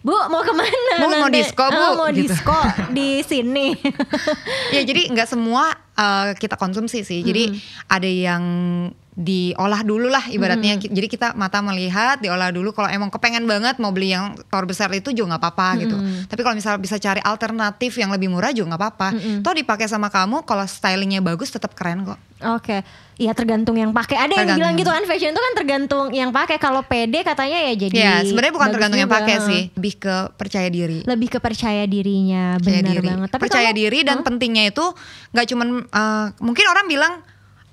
Bu, mau kemana? Mau disco bu? Mau gitu. disco di sini. Ya jadi nggak semua kita konsumsi sih. Jadi ada yang diolah dulu lah ibaratnya. Jadi kita mata melihat, diolah dulu. Kalau emang kepengen banget mau beli yang tower besar itu juga nggak apa-apa gitu. Tapi kalau misalnya bisa cari alternatif yang lebih murah juga nggak apa-apa. Toh dipakai sama kamu, kalau stylingnya bagus tetap keren kok. Oke, iya tergantung yang pakai. Ada yang bilang gitu kan, fashion itu kan tergantung yang pakai. Kalau pede katanya ya jadi. Ya sebenarnya bukan tergantung yang pakai sih, lebih ke percaya diri. Lebih ke percaya dirinya, benar banget. Tapi percaya diri dan pentingnya itu nggak cuman mungkin orang bilang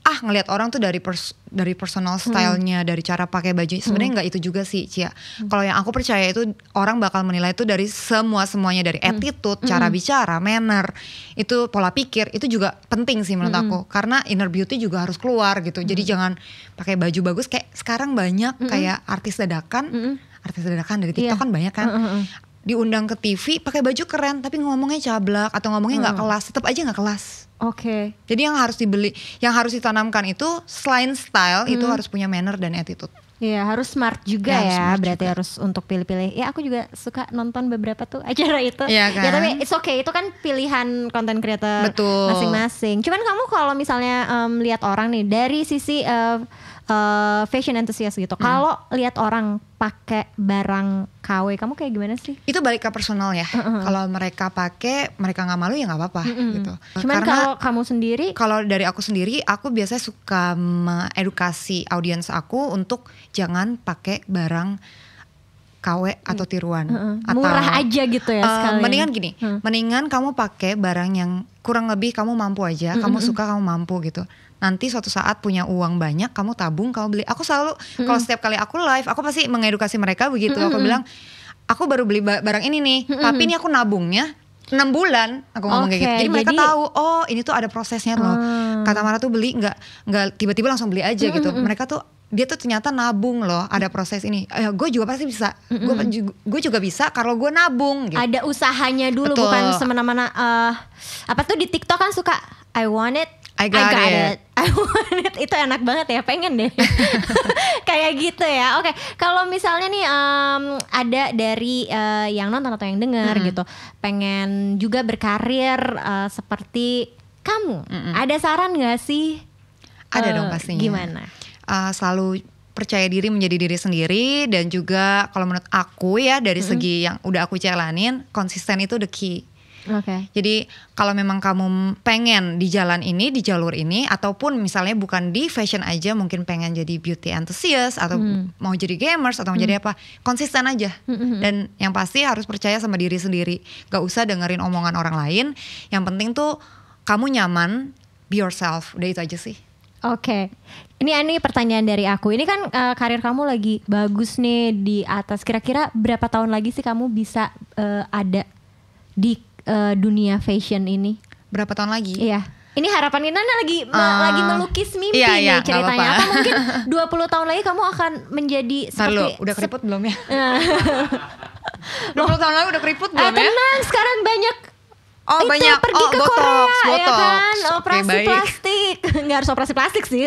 ngelihat orang tuh dari personal stylenya, dari cara pakai baju. Sebenarnya nggak itu juga sih, Cia. Kalau yang aku percaya itu orang bakal menilai itu dari semuanya, dari attitude, cara bicara, manner, itu pola pikir, itu juga penting sih menurut aku. Karena inner beauty juga harus keluar gitu. Jadi jangan pakai baju bagus kayak sekarang banyak kayak artis dadakan dari TikTok kan banyak kan. Diundang ke TV pakai baju keren tapi ngomongnya cablak atau ngomongnya nggak kelas, tetap aja nggak kelas. Oke. Jadi yang harus dibeli, yang harus ditanamkan itu selain style itu harus punya manner dan attitude. Iya, harus smart juga ya, berarti harus untuk pilih-pilih. Ya aku juga suka nonton beberapa tuh acara itu. Iya kan? Ya tapi it's okay, itu kan pilihan content creator masing-masing. Cuman kamu kalau misalnya lihat orang nih dari sisi fashion enthusiast gitu. Kalau lihat orang pakai barang KW, kamu kayak gimana sih? Itu balik ke personal ya. Kalau mereka pakai, mereka nggak malu ya nggak apa-apa gitu. Cuman kalau kamu sendiri? Kalau dari aku sendiri, aku biasanya suka mengedukasi audiens aku untuk jangan pakai barang KW atau tiruan. Atau murah aja gitu ya sekalian. Mendingan gini, mendingan kamu pakai barang yang kurang lebih kamu mampu aja, kamu suka, kamu mampu gitu. Nanti suatu saat punya uang banyak, kamu tabung, kamu beli. Aku selalu kalau setiap kali aku live, aku pasti mengedukasi mereka begitu. Aku bilang, aku baru beli barang ini nih, tapi ini aku nabungnya 6 bulan, aku ngomong kayak gitu. Jadi mereka tahu, oh ini tuh ada prosesnya loh. Kata Mara tuh beli nggak tiba-tiba langsung beli aja gitu. Mereka tuh dia tuh ternyata nabung loh, ada proses ini. Gue juga pasti bisa. Gue juga bisa kalau gue nabung. Gitu. Ada usahanya dulu. Betul. Bukan semena-mena. Apa tuh di TikTok kan suka I want it. I got it. I want it. Itu enak banget ya, pengen deh. Kayak gitu ya. Oke, kalau misalnya nih ada dari yang nonton atau yang dengar gitu, pengen juga berkarir seperti kamu. Ada saran gak sih? Ada dong pastinya. Gimana? Selalu percaya diri menjadi diri sendiri, dan juga kalau menurut aku ya dari segi yang udah aku jalanin, konsisten itu the key. Jadi kalau memang kamu pengen di jalan ini, di jalur ini, ataupun misalnya bukan di fashion aja, mungkin pengen jadi beauty enthusiast atau mau jadi gamers atau mau jadi apa, konsisten aja. Dan yang pasti harus percaya sama diri sendiri. Gak usah dengerin omongan orang lain. Yang penting tuh kamu nyaman, be yourself. Udah itu aja sih. Oke. Ini pertanyaan dari aku. Ini kan karir kamu lagi bagus nih di atas. Kira-kira berapa tahun lagi sih kamu bisa ada di dunia fashion ini? Berapa tahun lagi? Iya. Ini harapan kita lagi melukis mimpi nih ceritanya. Atau mungkin 20 tahun lagi kamu akan menjadi seperti... udah keriput belum ya? 20 tahun lagi udah keriput belum ya? Tenang, sekarang banyak banyak pergi ke botox, Korea ya kan, operasi baik. plastik. Nggak harus operasi plastik sih,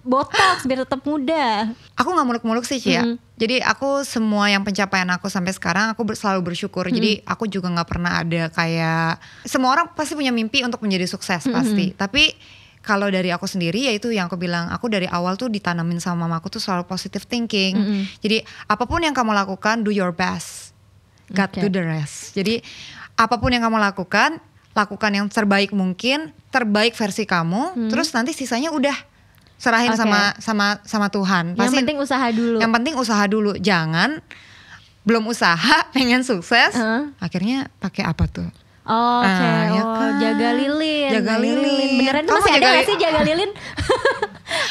botox biar tetap muda. Aku nggak muluk-muluk sih Cia. Jadi aku semua yang pencapaian aku sampai sekarang aku selalu bersyukur. Jadi aku juga nggak pernah ada kayak, semua orang pasti punya mimpi untuk menjadi sukses pasti. Tapi kalau dari aku sendiri, ya itu yang aku bilang, aku dari awal tuh ditanamin sama mamaku tuh selalu positive thinking. Jadi apapun yang kamu lakukan, do your best, God do the rest. Jadi apapun yang kamu lakukan yang terbaik mungkin, terbaik versi kamu. Terus nanti sisanya udah serahin sama Tuhan. Yang penting usaha dulu. Yang penting usaha dulu. Jangan belum usaha pengen sukses, akhirnya pakai apa tuh? Ya kan? Jaga lilin. Beneran masih ada nggak sih jaga lilin?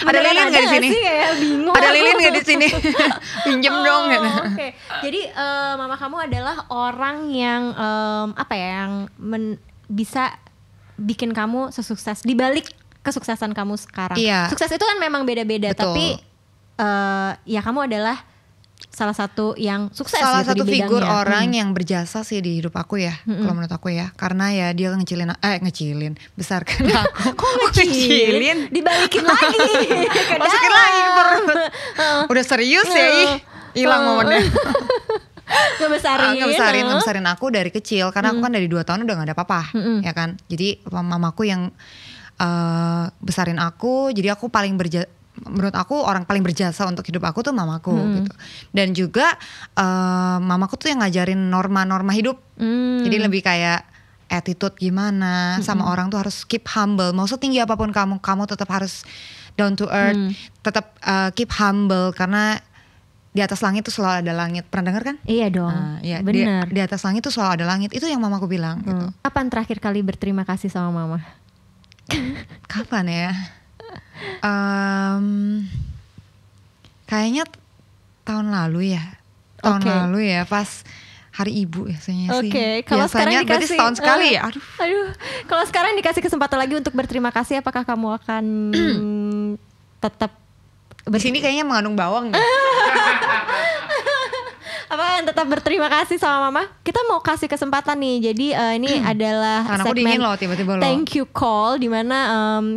Ada lilin nggak di sini? Kayak bingung. Ada lilin nggak di sini? Pinjem dong. Oke. Jadi mama kamu adalah orang yang yang bisa bikin kamu sesukses di balik kesuksesan kamu sekarang. Iya. Sukses itu kan memang beda-beda. Betul. Tapi ya kamu adalah salah satu yang sukses. Salah gitu satu di figur bidangnya. orang yang berjasa sih di hidup aku ya. Kalau menurut aku ya, karena ya dia ngecilin, besarkan aku. Kok ngecilin? Dibalikin lagi. Masukin lagi ke perut. Udah serius ya, hilang momennya. Ngebesarin aku dari kecil, karena aku kan dari 2 tahun udah gak ada apa-apa, ya kan. Jadi mamaku yang besarin aku, jadi aku menurut aku orang paling berjasa untuk hidup aku tuh mamaku gitu. Dan juga mamaku tuh yang ngajarin norma-norma hidup. Jadi lebih kayak attitude gimana sama orang tuh harus keep humble. Mau setinggi apapun kamu tetap harus down to earth, tetap keep humble karena di atas langit tuh selalu ada langit. Pernah dengar kan? Iya dong. Ya, benar. Di atas langit tuh selalu ada langit. Itu yang mamaku bilang gitu. Kapan terakhir kali berterima kasih sama mama? Kapan ya? Kayaknya tahun lalu ya. Tahun lalu ya pas Hari Ibu biasanya sih. Kalau sekarang dikasih berarti setahun sekali ya. Aduh. Kalau sekarang dikasih kesempatan lagi untuk berterima kasih, apakah kamu akan tetap di sini kayaknya mengandung bawang nih. Apakah tetap berterima kasih sama mama? Kita mau kasih kesempatan nih. Jadi ini adalah Karena aku dingin segmen loh tiba-tiba loh. Thank you call, dimana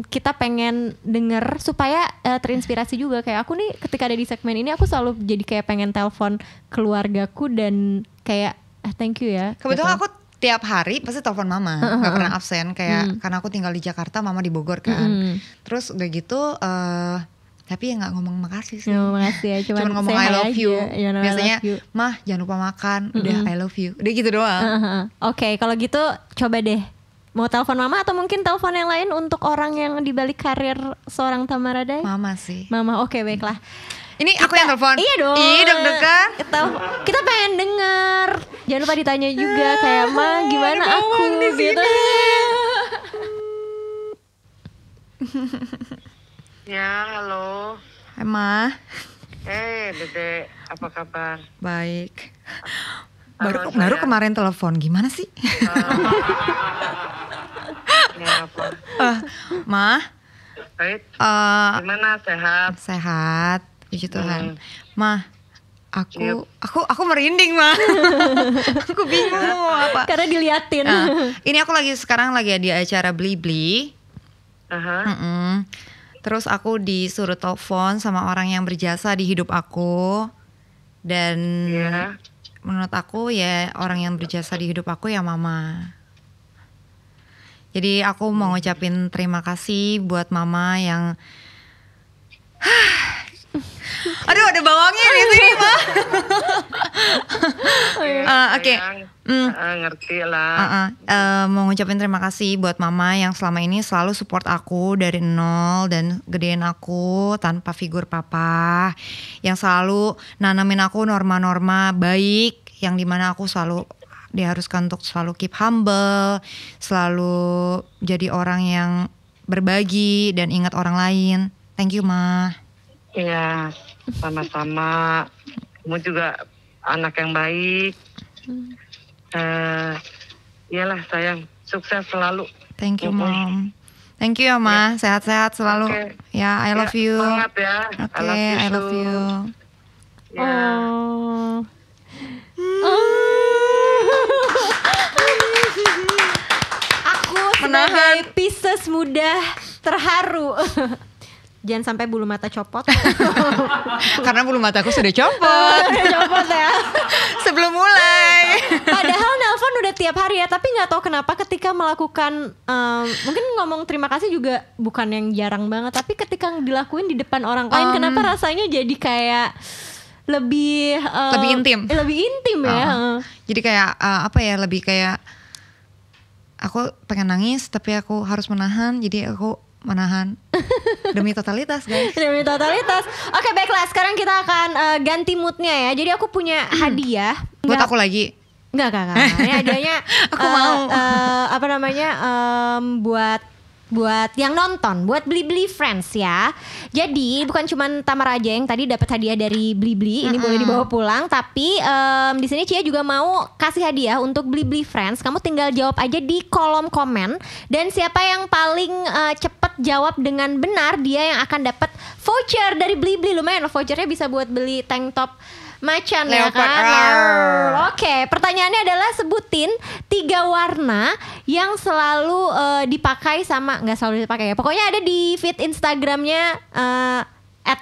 kita pengen denger supaya terinspirasi juga. Kayak aku nih ketika ada di segmen ini aku selalu jadi kayak pengen telepon keluargaku dan kayak thank you ya. Kebetulan gitu. aku tiap hari pasti telepon mama, gak pernah absen kayak karena aku tinggal di Jakarta, mama di Bogor kan. Terus udah gitu tapi ya gak ngomong makasih sih. Makasih ya, cuman ngomong I love you. Aja. Biasanya mah jangan lupa makan, udah I love you. Udah gitu doang. Oke, kalau gitu coba deh. Mau telepon mama atau mungkin telepon yang lain untuk orang yang dibalik karir seorang Tamaradai? Mama sih. Mama, oke baiklah. Ini aku yang telepon. Iya dong. Ih, deg-degan. Kita pengen denger. Jangan lupa ditanya juga kayak Ma gimana aku gitu. Ya, halo. Hai Ma. Dede, apa kabar? Baik. Halo, Baru sayang. kemarin telepon, gimana sih? Ya, apa? Ma. Baik. eh, Gimana, sehat? Sehat, puji Tuhan. Ma, Yuk. aku merinding Ma. Aku bingung mau apa. Karena diliatin. Ini aku sekarang lagi di acara Blibli. Aha. Terus aku disuruh telepon sama orang yang berjasa di hidup aku. Dan Iya. menurut aku ya orang yang berjasa di hidup aku ya mama. Jadi aku mau ngucapin terima kasih buat mama yang aduh ada bawangnya di sini Ma. Oke. Ngerti lah. Mau ngucapin terima kasih buat mama yang selama ini selalu support aku dari nol dan gedein aku tanpa figur papa, yang selalu nanamin aku norma-norma baik, yang dimana aku selalu diharuskan untuk selalu keep humble, selalu jadi orang yang berbagi dan ingat orang lain. Thank you Ma. Iya, sama-sama. Kamu juga anak yang baik. Iyalah sayang, sukses selalu. Thank you Mom. Thank you ya Ma, sehat-sehat selalu. Oke. Ya, I love you. Semangat ya. Oke, I love you. Ya. Aku Menahan. sebagai Pisces muda terharu. Jangan sampai bulu mata copot. Karena bulu mataku sudah copot Copot ya. sebelum mulai. Padahal nelpon udah tiap hari ya, tapi nggak tahu kenapa ketika melakukan mungkin ngomong terima kasih juga bukan yang jarang banget, tapi ketika dilakuin di depan orang lain, kenapa rasanya jadi kayak lebih intim. lebih intim ya. Jadi kayak apa ya, lebih kayak aku pengen nangis tapi aku harus menahan, jadi aku menahan demi totalitas guys. Demi totalitas. Oke baiklah, sekarang kita akan ganti moodnya ya. Jadi aku punya hadiah. Buat aku lagi. Enggak. Ini hadiahnya Aku mau. Apa namanya? Buat yang nonton, buat Blibli Friends ya. Jadi bukan cuma Tamara aja yang tadi dapat hadiah dari Blibli, ini boleh dibawa pulang. Tapi di sini Cia juga mau kasih hadiah untuk Blibli Friends. Kamu tinggal jawab aja di kolom komen, dan siapa yang paling cepet jawab dengan benar, dia yang akan dapat voucher dari Blibli. Lumayan loh, vouchernya bisa buat beli tank top macan ya Leopard. kan. Oke, pertanyaannya adalah sebutin 3 warna yang selalu dipakai sama, nggak selalu dipakai ya, pokoknya ada di feed Instagramnya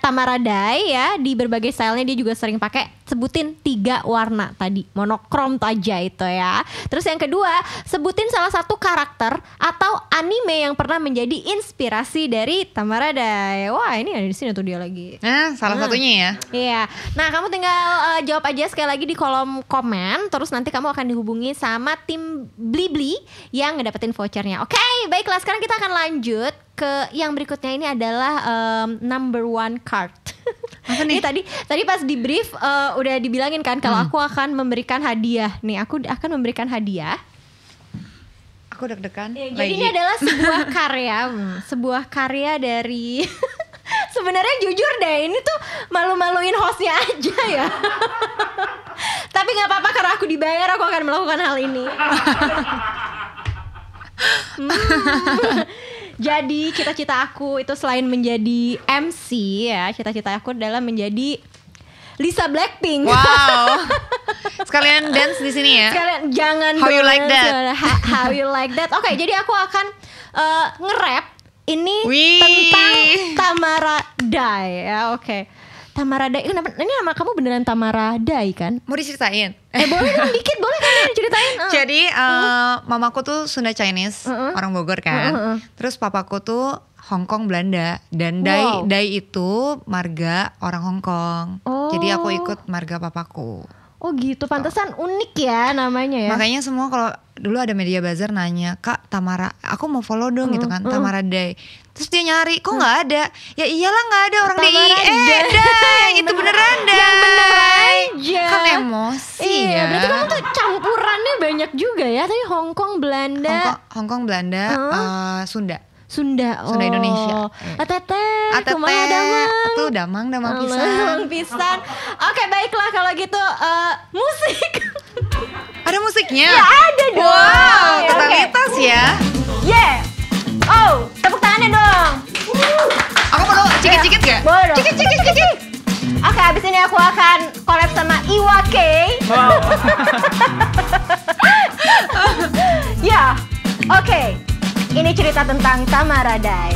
@tamaradai ya, di berbagai stylenya dia juga sering pakai sebutin 3 warna tadi, monokrom aja itu ya. Terus yang kedua, sebutin salah satu karakter atau anime yang pernah menjadi inspirasi dari Tamaradai. Wah, ini ada di sini tuh dia lagi. Nah, salah satunya ya. Iya. Nah, kamu tinggal jawab aja sekali lagi di kolom komen. Terus nanti kamu akan dihubungi sama tim Blibli yang ngedapetin vouchernya. Oke, baiklah. Sekarang kita akan lanjut ke yang berikutnya. Ini adalah number 1 card. Apa nih? Ini tadi pas di brief udah dibilangin kan kalau aku akan memberikan hadiah. Nih, aku akan memberikan hadiah. Aku deg-degan. Ya, jadi ini adalah sebuah karya dari sebenarnya jujur deh, ini tuh malu-maluin hostnya aja ya. Tapi nggak apa-apa karena aku dibayar, aku akan melakukan hal ini. Jadi cita-cita aku itu selain menjadi MC ya, cita-cita aku adalah menjadi Lisa Blackpink. Wow. Sekalian dance di sini ya. Sekalian jangan How you like that? How you like that? Oke, jadi aku akan nge-rap ini Wih. tentang Tamaradai ya. Oke. Tamaradai, ini nama kamu beneran Tamaradai kan? Mau diceritain? Boleh dong dikit, boleh kan diceritain. Jadi mamaku tuh Sunda Chinese, orang Bogor kan. Terus papaku tuh Hong Kong Belanda. Dan Wow. Dai itu marga orang Hong Kong. Oh. Jadi aku ikut marga papaku. Oh gitu, pantesan unik ya namanya ya. Makanya semua kalau dulu ada media buzzer nanya, Kak Tamara, aku mau follow dong gitu kan, Tamaradai. Terus dia nyari, kok nggak ada? Ya iyalah nggak ada orang Tamaradai. Dai, itu beneran Dai. Yang bener aja. Kan emosi Iya, ya. berarti kamu tuh campurannya banyak juga ya. Tadi Hong Kong, Belanda, Hong Kong Belanda, Sunda. Sunda. Sunda Indonesia. Atete, kumaha damang. Tuh damang pisan. Damang pisan. Oke, baiklah kalau gitu musik. Ada musiknya? Ya ada dong. Wow, Oke. totalitas ya. Yeah. Oh, tepuk tangannya dong. Aku perlu cikit-cikit gak? Boleh dong. Cikit-cikit. Oke, abis ini aku akan collab sama Iwake. Ya, oke. Ini cerita tentang Tamaradai.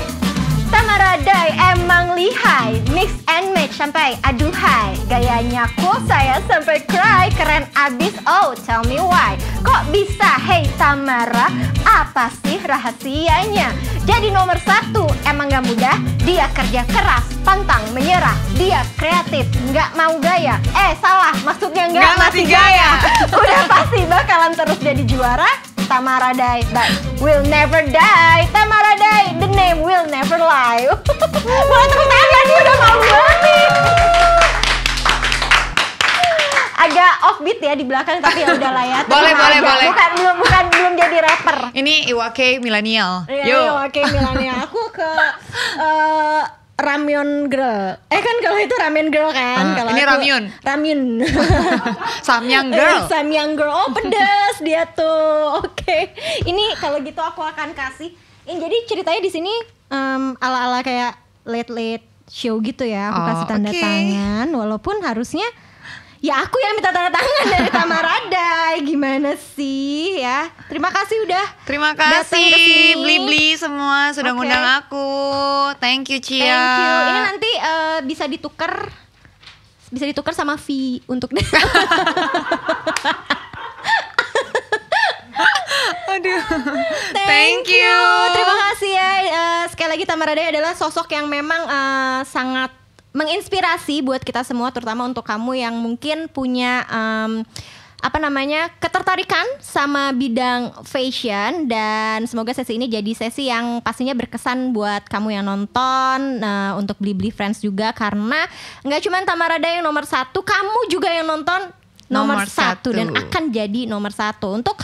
Tamaradai emang lihai, mix and match sampai aduhai. Gayanya cool saya sampai cry, keren abis, oh tell me why. Kok bisa, hey Tamara, apa sih rahasianya? Jadi nomor 1, emang gak mudah, dia kerja keras, pantang menyerah. Dia kreatif, gak mau gaya. Salah, maksudnya gak mati gaya. Udah pasti bakalan terus jadi juara. Tamaradai, but will never die. Tamaradai, the name will never lie. Boleh tepuk tangan, dia udah mau banget. Agak offbeat ya di belakang, tapi ya udah lah ya. Boleh. Belum jadi rapper. Ini Iwake milenial. Iya, oke milenial. Aku ke Ramyeon Girl. Kan kalau itu Ramen Girl kan. Kalau ini aku Ramyun. Samyang Girl. Samyang Girl. Oh, pedas dia tuh. Oke. Ini kalau gitu aku akan kasih. Jadi ceritanya di sini ala-ala kayak late show gitu ya. Aku kasih tanda tangan walaupun harusnya ya aku yang minta tanda tangan dari Tamaradai. Gimana sih ya? Terima kasih udah Terima datang kasih kesini. Blibli semua sudah Oke. ngundang aku. Thank you Cia. Thank you. Ini nanti bisa ditukar sama fee untuk Aduh. Thank you. Terima kasih ya. Sekali lagi Tamaradai adalah sosok yang memang sangat menginspirasi buat kita semua, terutama untuk kamu yang mungkin punya ketertarikan sama bidang fashion. Dan semoga sesi ini jadi sesi yang pastinya berkesan buat kamu yang nonton, untuk Blibli Friends juga, karena nggak cuma Tamaradai yang nomor 1, kamu juga yang nonton nomor 1 dan akan jadi nomor 1. Untuk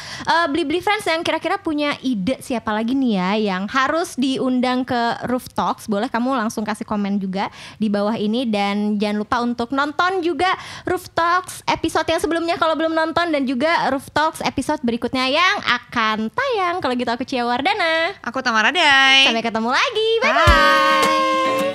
Blibli Friends yang kira-kira punya ide siapa lagi nih ya yang harus diundang ke Roof Talks, boleh kamu langsung kasih komen juga di bawah ini. Dan jangan lupa untuk nonton juga Roof Talks episode yang sebelumnya kalau belum nonton, dan juga Roof Talks episode berikutnya yang akan tayang. Kalau gitu aku Cia Wardana. Aku Tamaradai. Sampai ketemu lagi. Bye-bye.